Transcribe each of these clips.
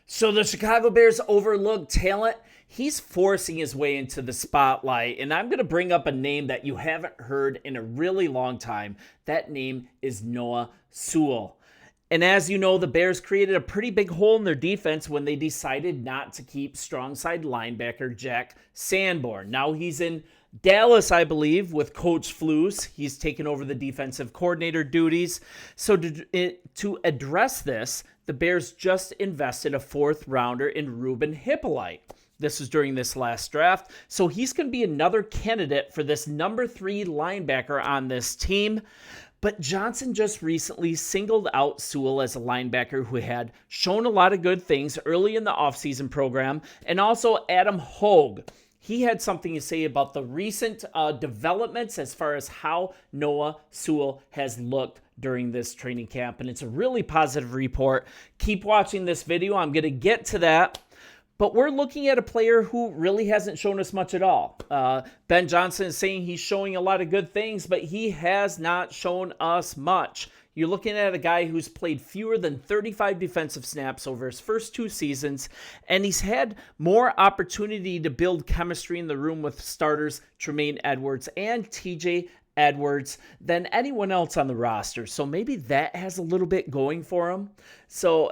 So the Chicago Bears overlooked talent. He's forcing his way into the spotlight, and I'm going to bring up a name that you haven't heard in a really long time. That name is Noah Sewell. And as you know, the Bears created a pretty big hole in their defense when they decided not to keep strong side linebacker Jack Sanborn. Now he's in Dallas, I believe, with Coach Flus. He's taken over the defensive coordinator duties. So to address this, the Bears just invested a fourth rounder in Ruben Hippolyte. This was during this last draft. So he's going to be another candidate for this number 3 linebacker on this team. But Johnson just recently singled out Sewell as a linebacker who had shown a lot of good things early in the offseason program, and also Adam Hogue. He had something to say about the recent developments as far as how Noah Sewell has looked during this training camp, and it's a really positive report. Keep watching this video. I'm going to get to that. But we're looking at a player who really hasn't shown us much at all. Ben Johnson is saying he's showing a lot of good things, but he has not shown us much. You're looking at a guy who's played fewer than 35 defensive snaps over his first 2 seasons, and he's had more opportunity to build chemistry in the room with starters Tremaine Edwards and TJ Edwards than anyone else on the roster. So maybe that has a little bit going for him. So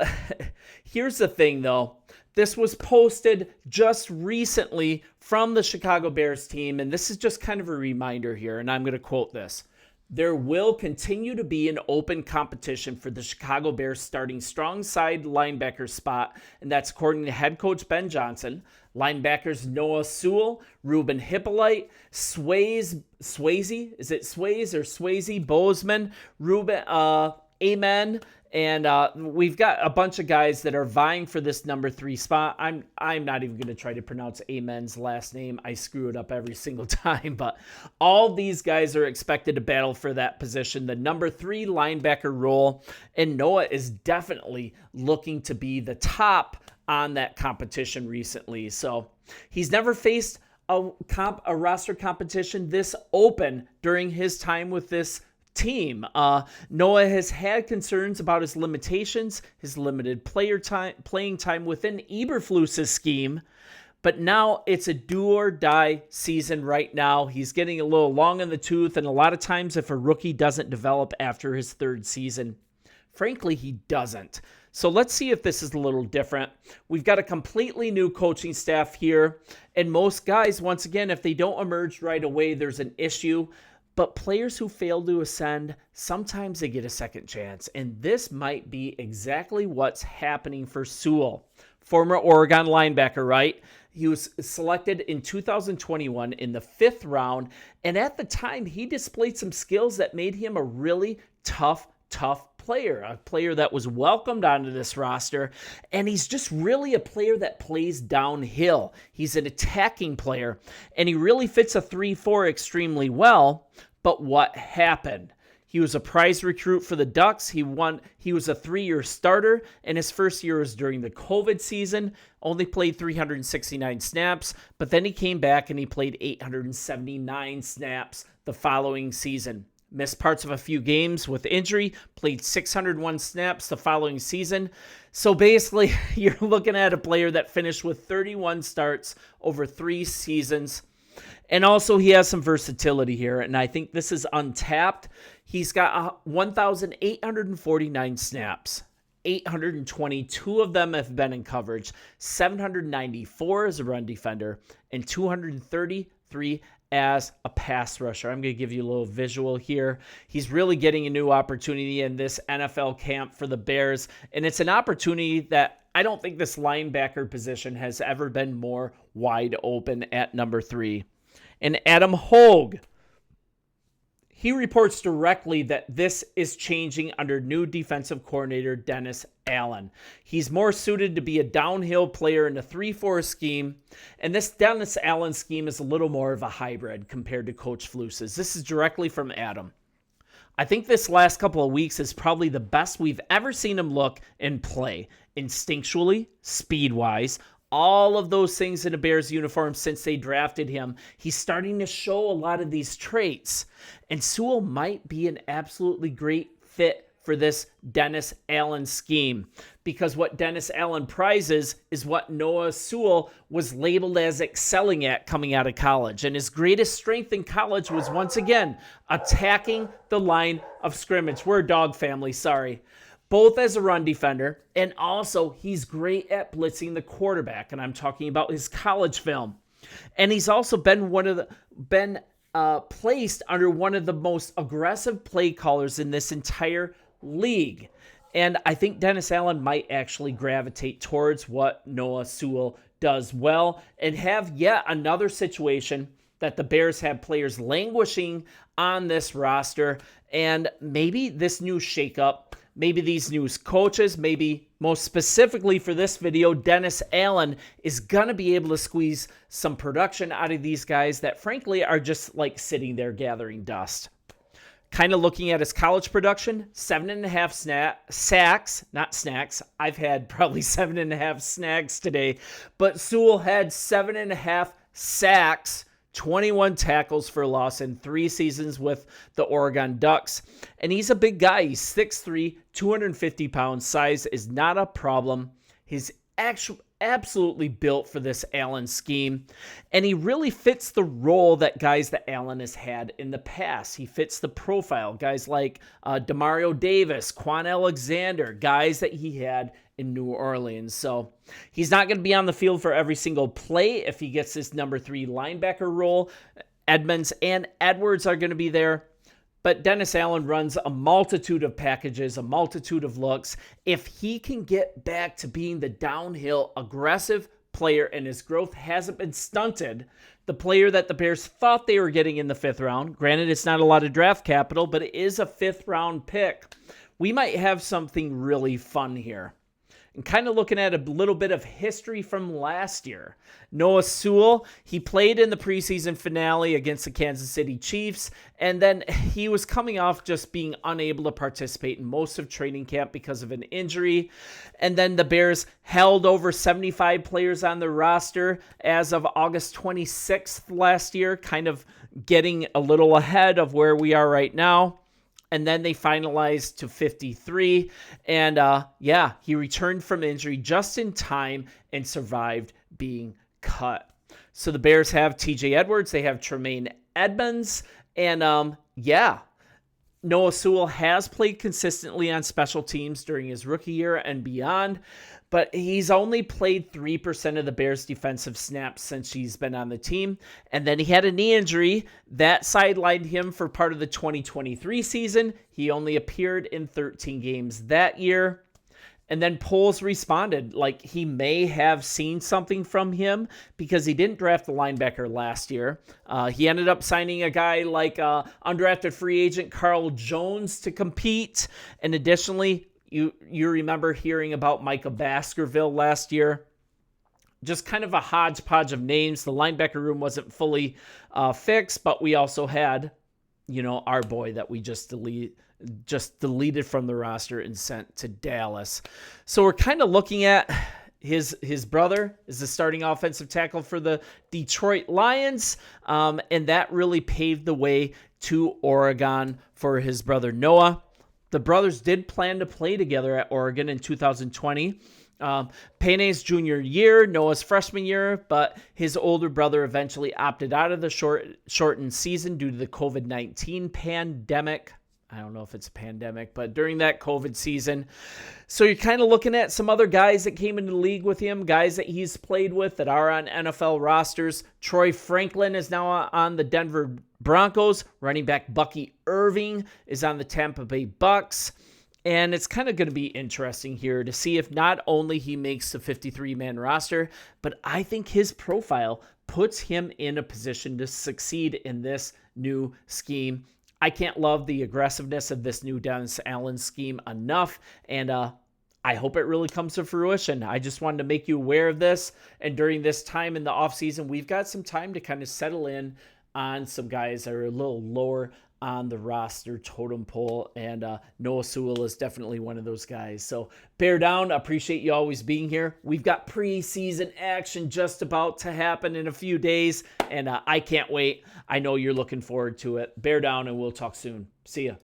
here's the thing, though. This was posted just recently from the Chicago Bears team, and this is just kind of a reminder here, and I'm going to quote this. There will continue to be an open competition for the Chicago Bears starting strong side linebacker spot, and that's according to head coach Ben Johnson. Linebackers Noah Sewell, Ruben Hippolyte, Swayze, is it Swayze or Swayze, Bozeman, Ruben, Amen. And we've got a bunch of guys that are vying for this number 3 spot. I'm not even going to try to pronounce Amen's last name. I screw it up every single time. But all these guys are expected to battle for that position, the number 3 linebacker role. And Noah is definitely looking to be the top on that competition recently. So he's never faced a roster competition this open during his time with this team. Noah has had concerns about his limitations, his limited playing time within Eberflus's scheme, but now it's a do or die season right now. He's getting a little long in the tooth, and a lot of times if a rookie doesn't develop after his 3rd season, frankly, he doesn't. So let's see if this is a little different. We've got a completely new coaching staff here, and most guys, once again, if they don't emerge right away, there's an issue. But players who fail to ascend, sometimes they get a second chance. And this might be exactly what's happening for Sewell. Former Oregon linebacker, right? He was selected in 2021 in the 5th round. And at the time, he displayed some skills that made him a really tough player. A player that was welcomed onto this roster. And he's just really a player that plays downhill. He's an attacking player. And he really fits a 3-4 extremely well. But what happened? He was a prize recruit for the Ducks. He was a 3-year starter, and his first year was during the COVID season. Only played 369 snaps, but then he came back and he played 879 snaps the following season. Missed parts of a few games with injury, played 601 snaps the following season. So basically, you're looking at a player that finished with 31 starts over 3 seasons. And also, he has some versatility here, and I think this is untapped. He's got 1,849 snaps. 822 of them have been in coverage, 794 as a run defender, and 233 as a pass rusher. I'm going to give you a little visual here. He's really getting a new opportunity in this NFL camp for the Bears, and it's an opportunity that I don't think this linebacker position has ever been more wide open at number 3. And Adam Hogue, he reports directly that this is changing under new defensive coordinator Dennis Allen. He's more suited to be a downhill player in a 3-4 scheme, and this Dennis Allen scheme is a little more of a hybrid compared to Coach Flus's. This is directly from Adam. I think this last couple of weeks is probably the best we've ever seen him look and play, instinctually, speed-wise, all of those things in a Bears uniform since they drafted him. He's starting to show a lot of these traits. And Sewell might be an absolutely great fit for this Dennis Allen scheme, because what Dennis Allen prizes is what Noah Sewell was labeled as excelling at coming out of college. And his greatest strength in college was, once again, attacking the line of scrimmage. We're a dog family, sorry. Both as a run defender, and also he's great at blitzing the quarterback, and I'm talking about his college film. And he's also been placed under one of the most aggressive play callers in this entire league. And I think Dennis Allen might actually gravitate towards what Noah Sewell does well, and have yet another situation that the Bears have players languishing on this roster. And maybe this new shakeup, maybe these new coaches, maybe most specifically for this video, Dennis Allen is going to be able to squeeze some production out of these guys that frankly are just like sitting there gathering dust. Kind of looking at his college production, 7.5 sacks, not snacks. I've had probably 7.5 snacks today, but Sewell had 7.5 sacks, 21 tackles for loss in 3 seasons with the Oregon Ducks. And he's a big guy. He's 6'3", 250 pounds. Size is not a problem. He's absolutely built for this Allen scheme. And he really fits the role that guys that Allen has had in the past. He fits the profile. Guys like Demario Davis, Quan Alexander, guys that he had in New Orleans. So he's not going to be on the field for every single play if he gets this number 3 linebacker role. Edmonds and Edwards are going to be there. But Dennis Allen runs a multitude of packages, a multitude of looks. If he can get back to being the downhill aggressive player and his growth hasn't been stunted, the player that the Bears thought they were getting in the 5th round, granted it's not a lot of draft capital, but it is a 5th round pick, we might have something really fun here. And kind of looking at a little bit of history from last year. Noah Sewell, he played in the preseason finale against the Kansas City Chiefs, and then he was coming off just being unable to participate in most of training camp because of an injury. And then the Bears held over 75 players on the roster as of August 26th last year, kind of getting a little ahead of where we are right now. And then they finalized to 53. And he returned from injury just in time and survived being cut. So the Bears have TJ Edwards. They have Tremaine Edmonds. And Noah Sewell has played consistently on special teams during his rookie year and beyond, but he's only played 3% of the Bears' defensive snaps since he's been on the team. And then he had a knee injury that sidelined him for part of the 2023 season. He only appeared in 13 games that year. And then Poles responded like he may have seen something from him because he didn't draft the linebacker last year. He ended up signing a guy like undrafted free agent Carl Jones to compete. And additionally, you remember hearing about Micah Baskerville last year. Just kind of a hodgepodge of names. The linebacker room wasn't fully fixed, but we also had, our boy that we just deleted from the roster and sent to Dallas. So we're kind of looking at his brother is the starting offensive tackle for the Detroit Lions, and that really paved the way to Oregon for his brother Noah. The brothers did plan to play together at Oregon in 2020. Pene's junior year, Noah's freshman year, but his older brother eventually opted out of the shortened season due to the COVID-19 pandemic. I don't know if it's a pandemic, but during that COVID season. So you're kind of looking at some other guys that came into the league with him, guys that he's played with that are on NFL rosters. Troy Franklin is now on the Denver Broncos. Running back Bucky Irving is on the Tampa Bay Bucks. And it's kind of going to be interesting here to see if not only he makes the 53-man roster, but I think his profile puts him in a position to succeed in this new scheme. I can't love the aggressiveness of this new Dennis Allen scheme enough, and I hope it really comes to fruition. I just wanted to make you aware of this, and during this time in the offseason, we've got some time to kind of settle in on some guys that are a little lower on the roster totem pole, and Noah Sewell is definitely one of those guys. So bear down. Appreciate you always being here. We've got preseason action just about to happen in a few days, and I can't wait. I know you're looking forward to it. Bear down, and we'll talk soon. See ya.